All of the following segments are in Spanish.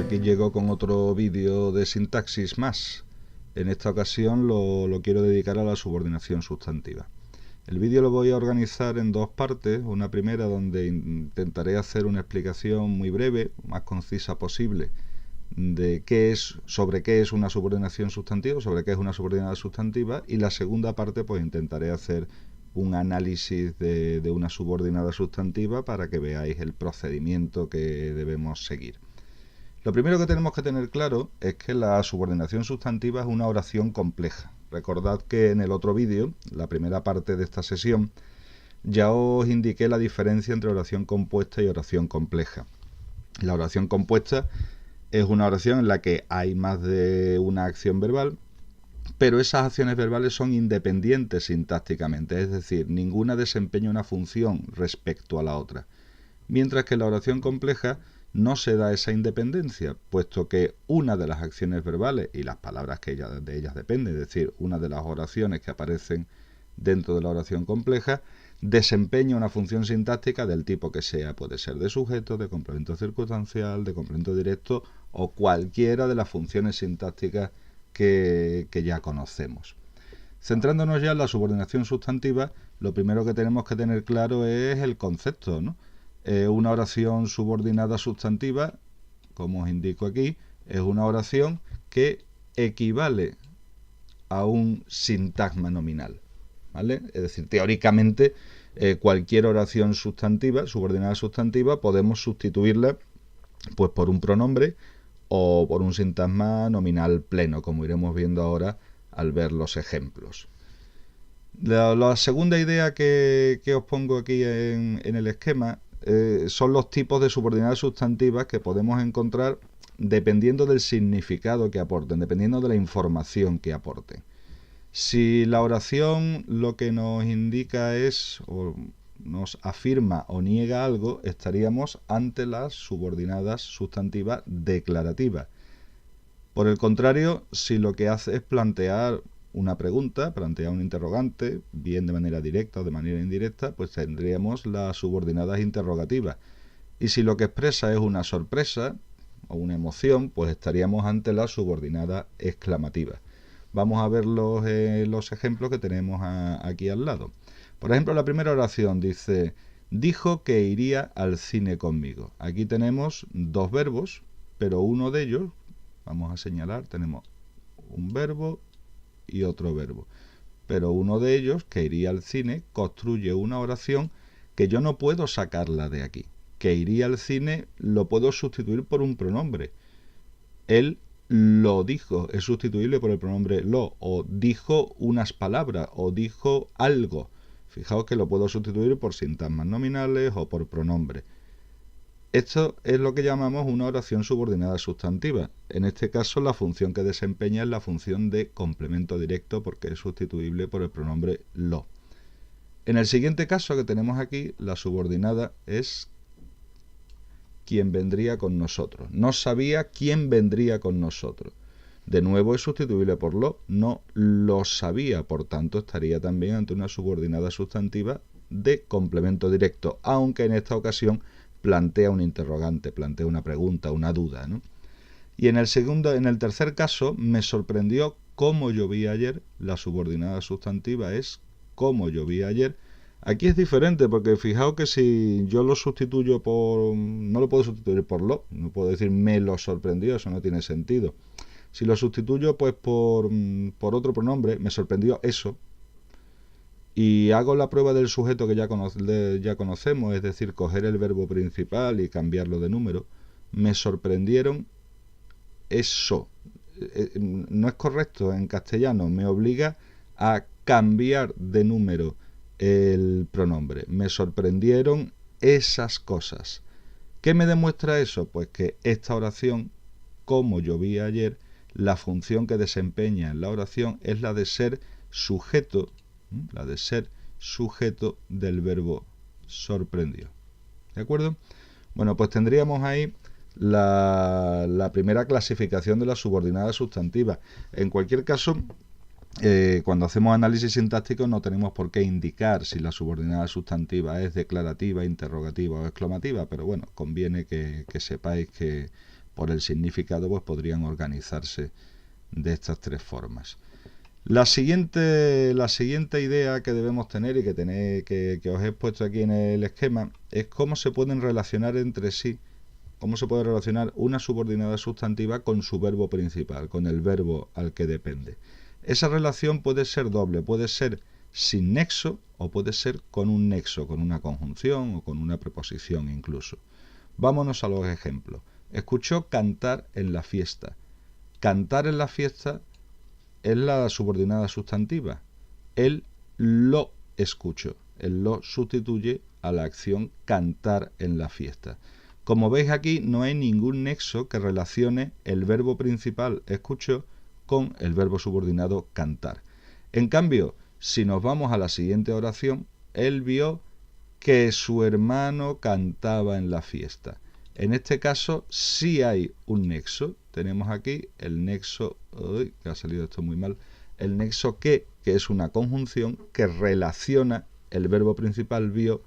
aquí llego con otro vídeo de sintaxis más. En esta ocasión lo quiero dedicar a la subordinación sustantiva. El vídeo lo voy a organizar en dos partes. Una primera donde intentaré hacer una explicación muy breve, más concisa posible, de sobre qué es una subordinación sustantiva, sobre qué es una subordinada sustantiva, y la segunda parte pues intentaré hacer un análisis de una subordinada sustantiva para que veáis el procedimiento que debemos seguir. Lo primero que tenemos que tener claro es que la subordinación sustantiva es una oración compleja. Recordad que en el otro vídeo, la primera parte de esta sesión, ya os indiqué la diferencia entre oración compuesta y oración compleja. La oración compuesta es una oración en la que hay más de una acción verbal, pero esas acciones verbales son independientes sintácticamente, es decir, ninguna desempeña una función respecto a la otra. Mientras que en la oración compleja no se da esa independencia, puesto que una de las acciones verbales y las palabras que de ellas dependen, es decir, una de las oraciones que aparecen dentro de la oración compleja, desempeña una función sintáctica del tipo que sea. Puede ser de sujeto, de complemento circunstancial, de complemento directo o cualquiera de las funciones sintácticas que ya conocemos. Centrándonos ya en la subordinación sustantiva, lo primero que tenemos que tener claro es el concepto, ¿no? Una oración subordinada sustantiva, como os indico aquí, es una oración que equivale a un sintagma nominal, ¿vale? Es decir, teóricamente, cualquier oración sustantiva, subordinada sustantiva, podemos sustituirla pues por un pronombre o por un sintagma nominal pleno, como iremos viendo ahora al ver los ejemplos. La segunda idea que os pongo aquí en el esquema son los tipos de subordinadas sustantivas que podemos encontrar dependiendo del significado que aporten, dependiendo de la información que aporten. Si la oración lo que nos indica es, o nos afirma o niega algo, estaríamos ante las subordinadas sustantivas declarativas. Por el contrario, si lo que hace es plantear una pregunta, plantear un interrogante, bien de manera directa o de manera indirecta, pues tendríamos las subordinadas interrogativas. Y si lo que expresa es una sorpresa o una emoción, pues estaríamos ante la subordinada exclamativa. Vamos a ver los ejemplos que tenemos aquí al lado. Por ejemplo, la primera oración dice: dijo que iría al cine conmigo. Aquí tenemos dos verbos, pero uno de ellos, vamos a señalar, tenemos un verbo y otro verbo. Pero uno de ellos, que iría al cine, construye una oración que yo no puedo sacarla de aquí. Que iría al cine lo puedo sustituir por un pronombre. Él lo dijo, es sustituible por el pronombre lo, o dijo unas palabras, o dijo algo. Fijaos que lo puedo sustituir por sintagmas nominales o por pronombre. Esto es lo que llamamos una oración subordinada sustantiva. En este caso, la función que desempeña es la función de complemento directo porque es sustituible por el pronombre lo. En el siguiente caso que tenemos aquí, la subordinada es quien vendría con nosotros. No sabía quién vendría con nosotros. De nuevo es sustituible por lo, no lo sabía, por tanto estaría también ante una subordinada sustantiva de complemento directo, aunque en esta ocasión plantea un interrogante, plantea una pregunta, una duda, ¿no? Y en el tercer caso, me sorprendió cómo lloví ayer. La subordinada sustantiva es cómo lloví ayer. Aquí es diferente porque fijaos que si yo lo sustituyo por... no lo puedo sustituir por lo, no puedo decir me lo sorprendió, eso no tiene sentido. Si lo sustituyo pues por otro pronombre, me sorprendió eso, y hago la prueba del sujeto que ya conocemos, es decir, coger el verbo principal y cambiarlo de número, me sorprendieron eso. No es correcto en castellano, me obliga a cambiar de número el pronombre. Me sorprendieron esas cosas. ¿Qué me demuestra eso? Pues que esta oración, como yo vi ayer, la función que desempeña en la oración es la de ser sujeto, del verbo sorprendió. ¿De acuerdo? Bueno, pues tendríamos ahí la primera clasificación de la subordinada sustantiva. En cualquier caso, cuando hacemos análisis sintáctico no tenemos por qué indicar si la subordinada sustantiva es declarativa, interrogativa o exclamativa, pero bueno, conviene que sepáis que por el significado, pues podrían organizarse de estas tres formas. La siguiente idea que debemos tener y que os he puesto aquí en el esquema es cómo se pueden relacionar entre sí, cómo se puede relacionar una subordinada sustantiva con su verbo principal, con el verbo al que depende. Esa relación puede ser doble, puede ser sin nexo o puede ser con un nexo, con una conjunción o con una preposición incluso. Vámonos a los ejemplos. Escuchó cantar en la fiesta. Cantar en la fiesta es la subordinada sustantiva. Él lo escuchó. Él lo sustituye a la acción cantar en la fiesta. Como veis aquí, no hay ningún nexo que relacione el verbo principal escuchó con el verbo subordinado cantar. En cambio, si nos vamos a la siguiente oración, él vio que su hermano cantaba en la fiesta. En este caso sí hay un nexo. Tenemos aquí el nexo, que ha salido esto muy mal, el nexo que es una conjunción que relaciona el verbo principal vio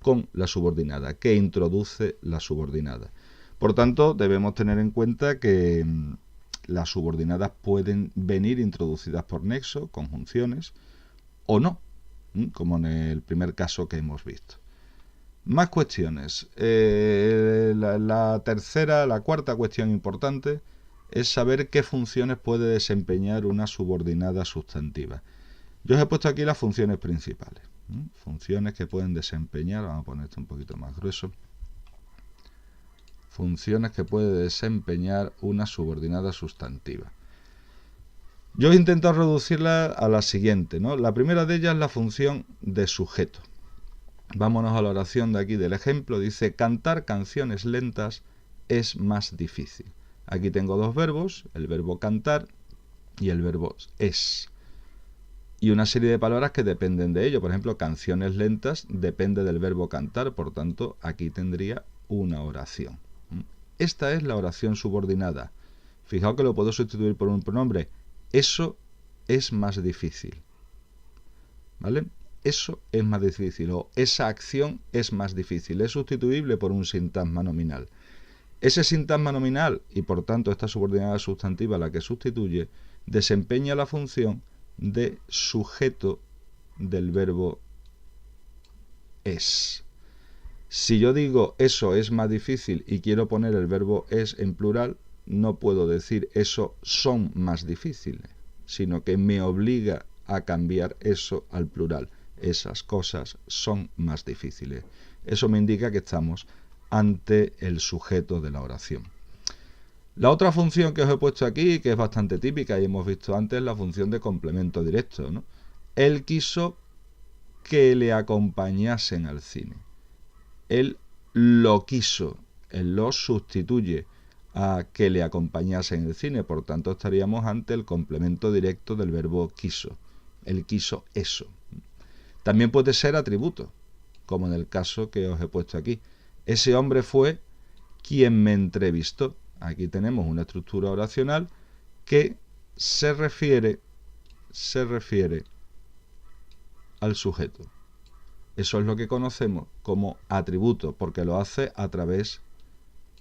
con la subordinada, que introduce la subordinada. Por tanto, debemos tener en cuenta que las subordinadas pueden venir introducidas por nexo, conjunciones, o no, como en el primer caso que hemos visto. Más cuestiones. La cuarta cuestión importante es saber qué funciones puede desempeñar una subordinada sustantiva. Yo os he puesto aquí las funciones principales. Funciones que pueden desempeñar, vamos a poner esto un poquito más grueso. Funciones que puede desempeñar una subordinada sustantiva. Yo he intentado reducirla a la siguiente, ¿no? La primera de ellas es la función de sujeto. Vámonos a la oración de aquí del ejemplo. Dice, cantar canciones lentas es más difícil. Aquí tengo dos verbos, el verbo cantar y el verbo es. Y una serie de palabras que dependen de ello. Por ejemplo, canciones lentas depende del verbo cantar, por tanto, aquí tendría una oración. Esta es la oración subordinada. Fijaos que lo puedo sustituir por un pronombre. Eso es más difícil. ¿Vale? Eso es más difícil o esa acción es más difícil. Es sustituible por un sintagma nominal. Ese sintagma nominal y por tanto esta subordinada sustantiva la que sustituye desempeña la función de sujeto del verbo es. Si yo digo eso es más difícil y quiero poner el verbo es en plural, no puedo decir eso son más difíciles, sino que me obliga a cambiar eso al plural. Esas cosas son más difíciles. Eso me indica que estamos ante el sujeto de la oración. La otra función que os he puesto aquí, que es bastante típica y hemos visto antes, es la función de complemento directo, ¿no? Él quiso que le acompañasen al cine. Él lo quiso. Él lo sustituye a que le acompañasen al cine. Por tanto, estaríamos ante el complemento directo del verbo quiso. Él quiso eso. También puede ser atributo, como en el caso que os he puesto aquí. Ese hombre fue quien me entrevistó. Aquí tenemos una estructura oracional que se refiere al sujeto. Eso es lo que conocemos como atributo, porque lo hace a través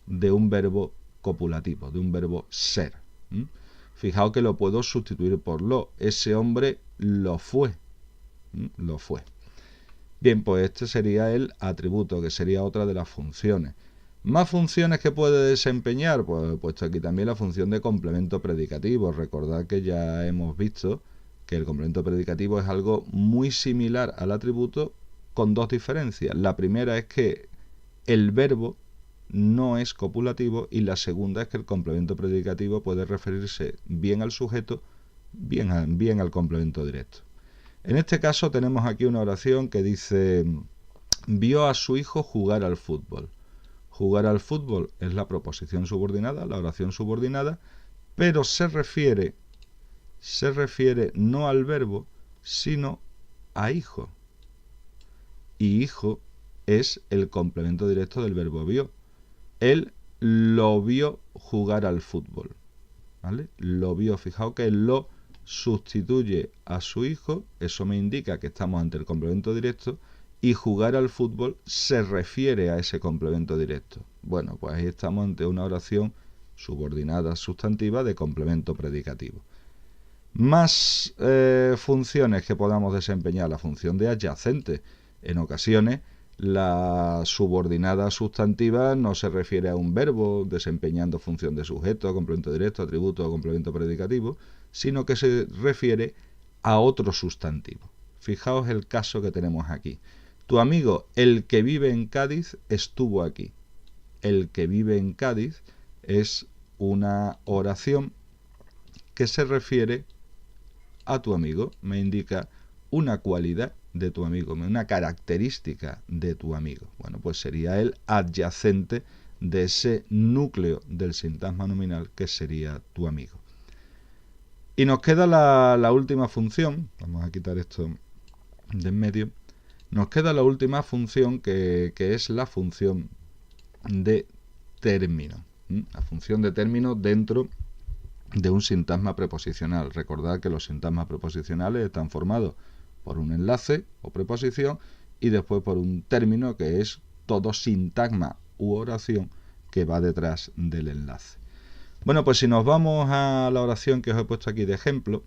de un verbo copulativo, de un verbo ser. Fijaos que lo puedo sustituir por lo. Ese hombre lo fue. Lo fue. Bien, pues este sería el atributo, que sería otra de las funciones. Más funciones que puede desempeñar, pues he puesto aquí también la función de complemento predicativo. Recordad que ya hemos visto que el complemento predicativo es algo muy similar al atributo con dos diferencias. La primera es que el verbo no es copulativo y la segunda es que el complemento predicativo puede referirse bien al sujeto, bien al complemento directo. En este caso tenemos aquí una oración que dice, vio a su hijo jugar al fútbol. Jugar al fútbol es la proposición subordinada, la oración subordinada, pero se refiere no al verbo, sino a hijo. Y hijo es el complemento directo del verbo vio. Él lo vio jugar al fútbol. ¿Vale? Lo vio. Fijaos que lo sustituye a su hijo. Eso me indica que estamos ante el complemento directo. Y jugar al fútbol se refiere a ese complemento directo. Bueno, pues ahí estamos ante una oración subordinada sustantiva de complemento predicativo. Más funciones que podamos desempeñar, la función de adyacente. En ocasiones, la subordinada sustantiva no se refiere a un verbo desempeñando función de sujeto, complemento directo, atributo o complemento predicativo, sino que se refiere a otro sustantivo. Fijaos el caso que tenemos aquí. Tu amigo, el que vive en Cádiz, estuvo aquí. El que vive en Cádiz es una oración que se refiere a tu amigo, me indica una cualidad de tu amigo, una característica de tu amigo. Bueno, pues sería el adyacente de ese núcleo del sintagma nominal que sería tu amigo. Y nos queda la última función, vamos a quitar esto de en medio, nos queda la última función que es la función de término. La función de término dentro de un sintagma preposicional. Recordad que los sintagmas preposicionales están formados por un enlace o preposición y después por un término, que es todo sintagma u oración que va detrás del enlace. Bueno, pues si nos vamos a la oración que os he puesto aquí de ejemplo,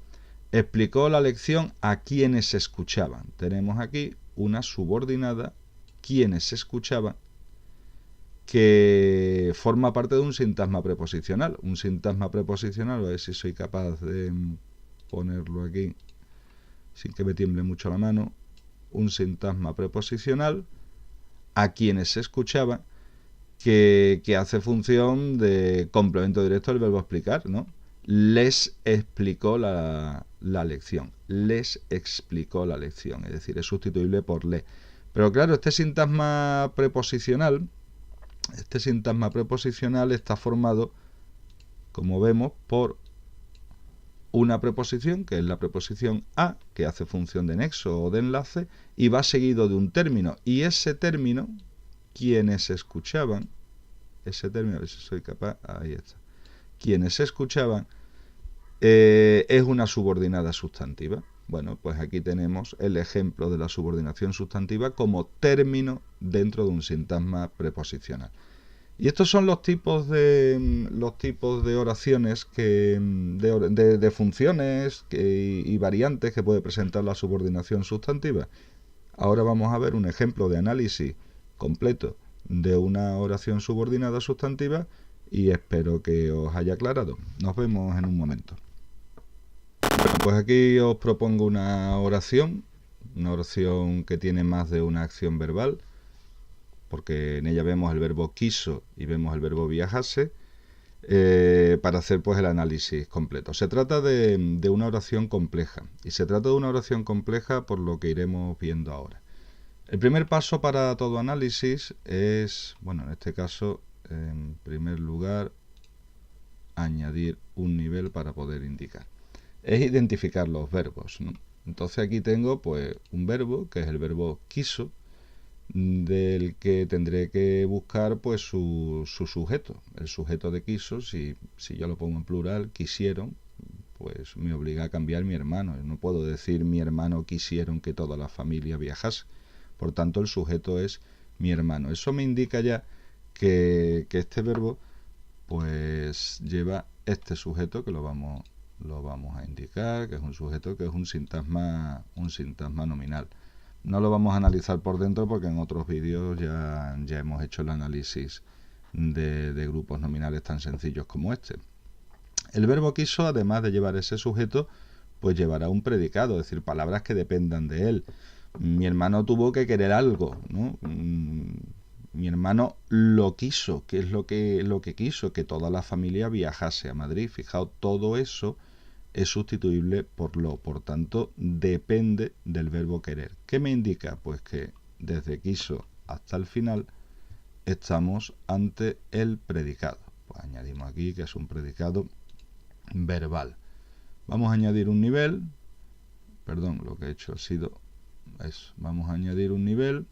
explicó la lección a quienes escuchaban. Tenemos aquí una subordinada, quienes escuchaban, que forma parte de un sintagma preposicional. Un sintagma preposicional, a ver si soy capaz de ponerlo aquí sin que me tiemble mucho la mano. Un sintagma preposicional a quienes escuchaban, que hace función de complemento directo del verbo explicar, ¿no? Les explicó la lección. Les explicó la lección, es decir, es sustituible por le. Pero claro, este sintagma preposicional está formado, como vemos, por una preposición, que es la preposición a, que hace función de nexo o de enlace, y va seguido de un término. Y ese término, quienes escuchaban, ese término, a ver si soy capaz, ahí está. Quienes escuchaban es una subordinada sustantiva. Bueno, pues aquí tenemos el ejemplo de la subordinación sustantiva como término dentro de un sintagma preposicional. Y estos son los tipos de oraciones, de funciones y variantes que puede presentar la subordinación sustantiva. Ahora vamos a ver un ejemplo de análisis completo de una oración subordinada sustantiva y espero que os haya aclarado. Nos vemos en un momento. Bueno, pues aquí os propongo una oración que tiene más de una acción verbal, porque en ella vemos el verbo quiso y vemos el verbo viajase, para hacer pues el análisis completo. Se trata de una oración compleja, y se trata de una oración compleja por lo que iremos viendo ahora. El primer paso para todo análisis es, bueno, en este caso, en primer lugar, añadir un nivel para poder indicar. Es identificar los verbos, ¿no? Entonces aquí tengo pues un verbo, que es el verbo quiso, del que tendré que buscar pues su sujeto. El sujeto de quiso, si yo lo pongo en plural, quisieron, pues me obliga a cambiar mi hermano. No puedo decir mi hermano quisieron que toda la familia viajase. Por tanto, el sujeto es mi hermano. Eso me indica ya que este verbo pues lleva este sujeto, que lo vamos a indicar, que es un sujeto, que es un sintagma nominal. No lo vamos a analizar por dentro porque en otros vídeos ya hemos hecho el análisis de grupos nominales tan sencillos como este. El verbo quiso, además de llevar ese sujeto, pues llevará un predicado, es decir, palabras que dependan de él. Mi hermano tuvo que querer algo, ¿no? Mi hermano lo quiso. ¿Qué es lo que quiso? Que toda la familia viajase a Madrid. Fijaos, todo eso es sustituible por lo, por tanto, depende del verbo querer. ¿Qué me indica? Pues que desde quiso hasta el final estamos ante el predicado. Pues añadimos aquí que es un predicado verbal. Vamos a añadir un nivel, perdón, lo que he hecho ha sido eso. Vamos a añadir un nivel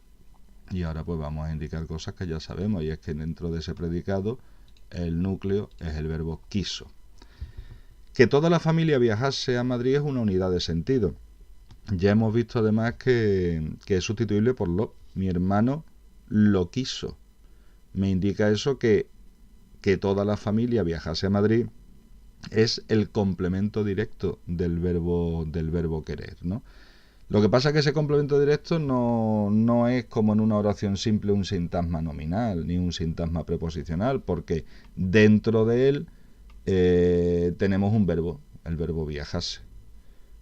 y ahora pues vamos a indicar cosas que ya sabemos, y es que dentro de ese predicado el núcleo es el verbo quiso. Que toda la familia viajase a Madrid es una unidad de sentido. Ya hemos visto además que es sustituible por lo. Mi hermano lo quiso. Me indica eso que que toda la familia viajase a Madrid es el complemento directo del verbo querer, ¿no? Lo que pasa es que ese complemento directo no es como en una oración simple un sintagma nominal ni un sintagma preposicional, porque dentro de él tenemos un verbo, el verbo viajase.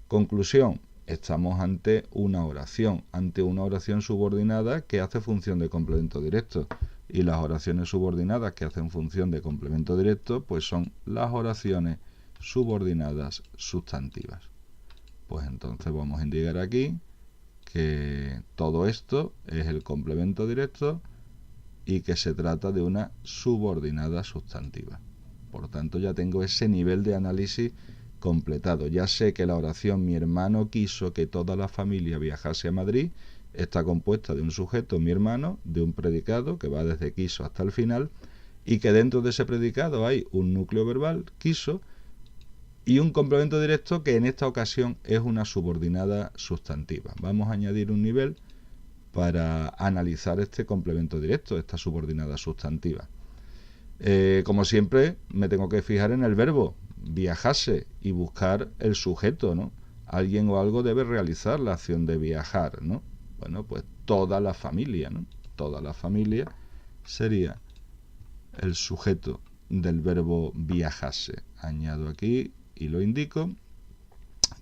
Conclusión, estamos ante una oración subordinada que hace función de complemento directo. Y las oraciones subordinadas que hacen función de complemento directo, pues son las oraciones subordinadas sustantivas. Pues entonces vamos a indicar aquí que todo esto es el complemento directo y que se trata de una subordinada sustantiva. Por tanto, ya tengo ese nivel de análisis completado. Ya sé que la oración mi hermano quiso que toda la familia viajase a Madrid está compuesta de un sujeto, mi hermano, de un predicado que va desde quiso hasta el final, y que dentro de ese predicado hay un núcleo verbal, quiso, y un complemento directo que en esta ocasión es una subordinada sustantiva. Vamos a añadir un nivel para analizar este complemento directo, esta subordinada sustantiva. Como siempre, me tengo que fijar en el verbo, viajase, y buscar el sujeto, ¿no? Alguien o algo debe realizar la acción de viajar, ¿no? Bueno, pues toda la familia, ¿no? Toda la familia sería el sujeto del verbo viajase. Añado aquí y lo indico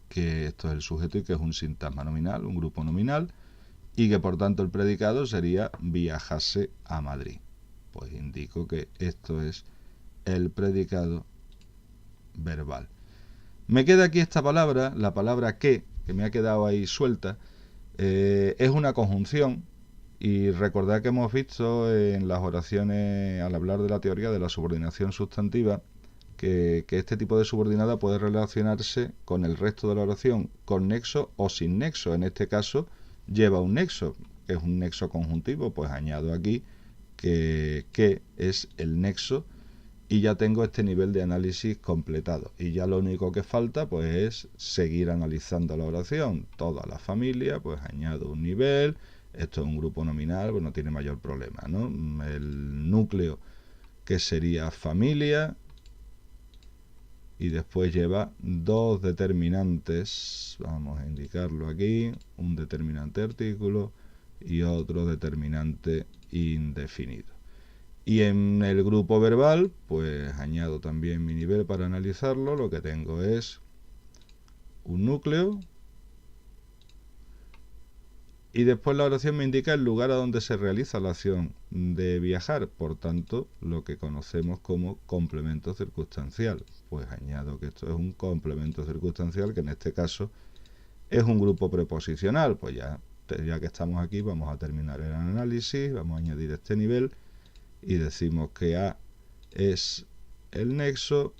que esto es el sujeto y que es un sintagma nominal, un grupo nominal, y que por tanto el predicado sería viajase a Madrid. Pues indico que esto es el predicado verbal. Me queda aquí esta palabra, la palabra que me ha quedado ahí suelta, es una conjunción, y recordad que hemos visto en las oraciones, al hablar de la teoría de la subordinación sustantiva, que este tipo de subordinada puede relacionarse con el resto de la oración, con nexo o sin nexo. En este caso lleva un nexo, que es un nexo conjuntivo, pues añado aquí que es el nexo, y ya tengo este nivel de análisis completado. Y ya lo único que falta pues es seguir analizando la oración. Toda la familia, pues añado un nivel. Esto es un grupo nominal, pues no tiene mayor problema, ¿no? El núcleo, que sería familia, y después lleva dos determinantes, vamos a indicarlo aquí, un determinante artículo y otro determinante indefinido. Y en el grupo verbal, pues añado también mi nivel para analizarlo. Lo que tengo es un núcleo, y después la oración me indica el lugar a donde se realiza la acción de viajar, por tanto, lo que conocemos como complemento circunstancial. Pues añado que esto es un complemento circunstancial, que en este caso es un grupo preposicional. Pues ya que estamos aquí, vamos a terminar el análisis, vamos a añadir este nivel, y decimos que A es el nexo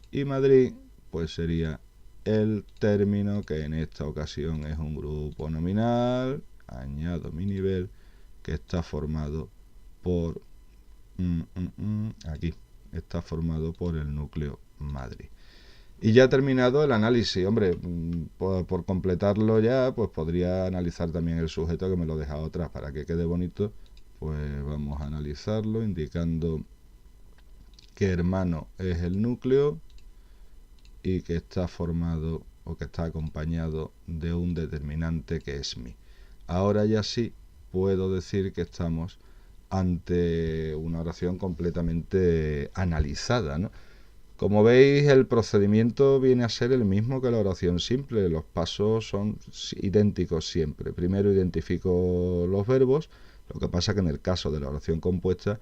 y Madrid pues sería el término, que en esta ocasión es un grupo nominal. Añado mi nivel, que está formado por aquí, está formado por el núcleo Madrid. Y ya terminado el análisis. Hombre, por completarlo ya, pues podría analizar también el sujeto, que me lo he dejado atrás para que quede bonito. Pues vamos a analizarlo indicando que hermano es el núcleo y que está formado o que está acompañado de un determinante que es mi. Ahora ya sí puedo decir que estamos ante una oración completamente analizada, ¿no? Como veis, el procedimiento viene a ser el mismo que la oración simple. Los pasos son idénticos siempre. Primero identifico los verbos. Lo que pasa que en el caso de la oración compuesta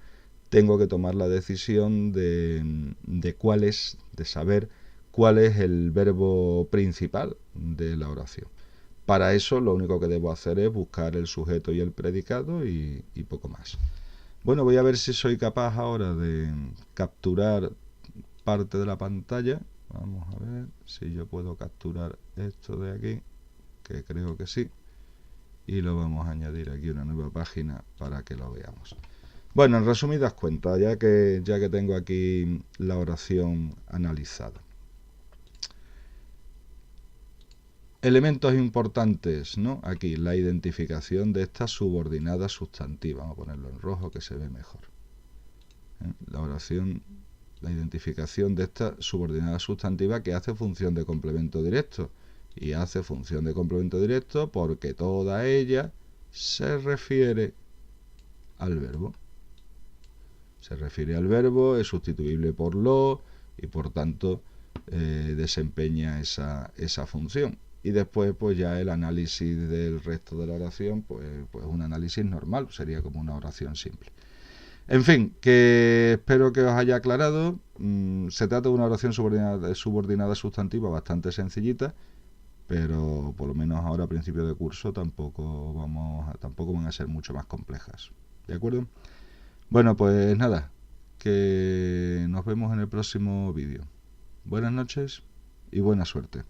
tengo que tomar la decisión de saber cuál es el verbo principal de la oración. Para eso lo único que debo hacer es buscar el sujeto y el predicado y poco más. Bueno, voy a ver si soy capaz ahora de capturar parte de la pantalla. Vamos a ver si yo puedo capturar esto de aquí, que creo que sí, y lo vamos a añadir aquí a una nueva página para que lo veamos. Bueno, en resumidas cuentas, ya que tengo aquí la oración analizada. Elementos importantes, ¿no? Aquí, la identificación de esta subordinada sustantiva. Vamos a ponerlo en rojo, que se ve mejor. La oración, la identificación de esta subordinada sustantiva que hace función de complemento directo. Y hace función de complemento directo porque toda ella se refiere al verbo. Se refiere al verbo, es sustituible por lo y por tanto desempeña esa función. Y después pues ya el análisis del resto de la oración pues un análisis normal, sería como una oración simple. En fin, que espero que os haya aclarado. Se trata de una oración subordinada sustantiva bastante sencillita, pero por lo menos ahora a principio de curso tampoco van a ser mucho más complejas. ¿De acuerdo? Bueno, pues nada, que nos vemos en el próximo vídeo. Buenas noches y buena suerte.